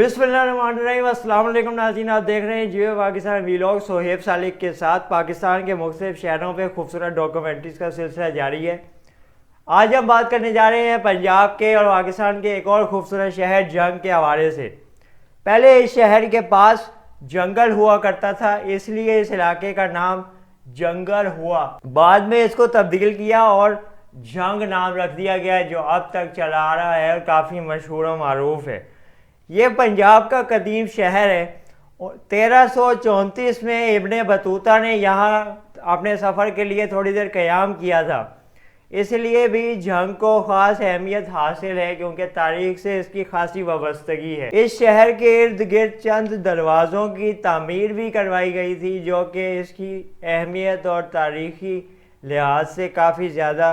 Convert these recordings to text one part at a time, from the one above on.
बिस्मिल्लाहिर्रहमानिर्रहीम। अस्सलाम वालेकुम नाज़रीन, आप देख रहे हैं जियो पाकिस्तान वीलॉग। सोहेब सालिक के साथ पाकिस्तान के मुख्तलिफ शहरों पे खूबसूरत डॉक्यूमेंट्रीज़ का सिलसिला जारी है। आज हम बात करने जा रहे हैं पंजाब के और पाकिस्तान के एक और खूबसूरत शहर जंग के हवाले से। पहले इस शहर के पास जंगल हुआ करता था, इसलिए इस इलाके का नाम जंगल हुआ। बाद में इसको तब्दील किया और जंग नाम रख दिया गया, जो अब तक चला आ रहा है और काफ़ी मशहूर और मारूफ है। ये पंजाब का कदीम शहर है। 1334 में इब्ने बतूता ने यहाँ अपने सफ़र के लिए थोड़ी देर क़याम किया था, इसलिए भी जंग को ख़ास अहमियत हासिल है क्योंकि तारीख़ से इसकी खासी वाबस्तगी है। इस शहर के इर्द गिर्द चंद दरवाज़ों की तामीर भी करवाई गई थी, जो कि इसकी अहमियत और तारीख़ी लिहाज से काफ़ी ज़्यादा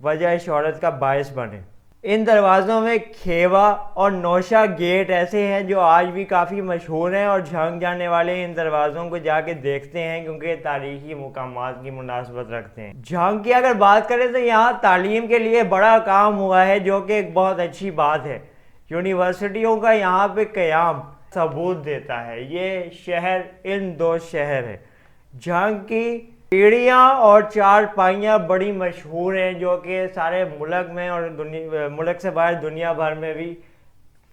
वजह शोहरत का बायस बने। इन दरवाज़ों में खेवा और नौशा गेट ऐसे हैं जो आज भी काफ़ी मशहूर हैं, और जंग जाने वाले इन दरवाज़ों को जाके देखते हैं क्योंकि तारीख़ी मुकामात की मुनासबत रखते हैं। जंग की अगर बात करें तो यहाँ तालीम के लिए बड़ा काम हुआ है, जो कि एक बहुत अच्छी बात है। यूनिवर्सिटियों का यहाँ पे क़याम सबूत देता है। ये शहर इन दो शहर है। जंग की सीढ़ियाँ और चारपाइयाँ बड़ी मशहूर हैं, जो कि सारे मुल्क में और मुल्क से बाहर दुनिया भर में भी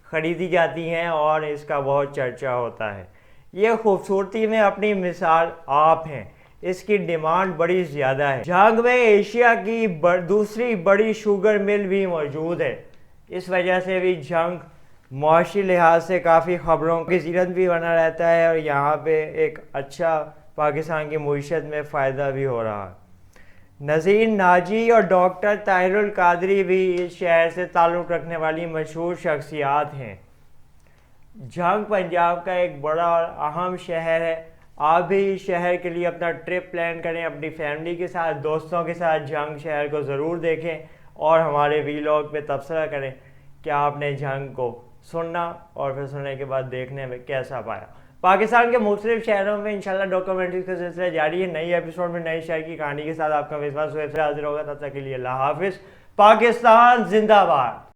ख़रीदी जाती हैं और इसका बहुत चर्चा होता है। ये खूबसूरती में अपनी मिसाल आप हैं, इसकी डिमांड बड़ी ज़्यादा है। जंग में एशिया की दूसरी बड़ी शुगर मिल भी मौजूद है। इस वजह से भी जंग मुआशी लिहाज से काफ़ी ख़बरों की ज़ीरत भी बना रहता है, और यहाँ पे एक अच्छा पाकिस्तान की मईशत में फ़ायदा भी हो रहा है। नज़ीर नाजी और डॉक्टर ताहिरुल कादरी भी इस शहर से ताल्लुक़ रखने वाली मशहूर शख्सियात हैं। जंग पंजाब का एक बड़ा और अहम शहर है। आप भी इस शहर के लिए अपना ट्रिप प्लान करें, अपनी फैमिली के साथ, दोस्तों के साथ जंग शहर को ज़रूर देखें और हमारे वीलॉग पे तबसरा करें कि आपने जंग को सुनना और फिर सुनने के बाद देखने में कैसा पाया। पाकिस्तान के मुख्तलिफ शहरों में इंशाल्लाह डॉक्यूमेंट्रीज का सिलसिला जारी है। नई एपिसोड में नए शहर की कहानी के साथ आपका विश्वास हाजिर होगा। तब तक के लिए अल्लाह हाफिज़। पाकिस्तान जिंदाबाद।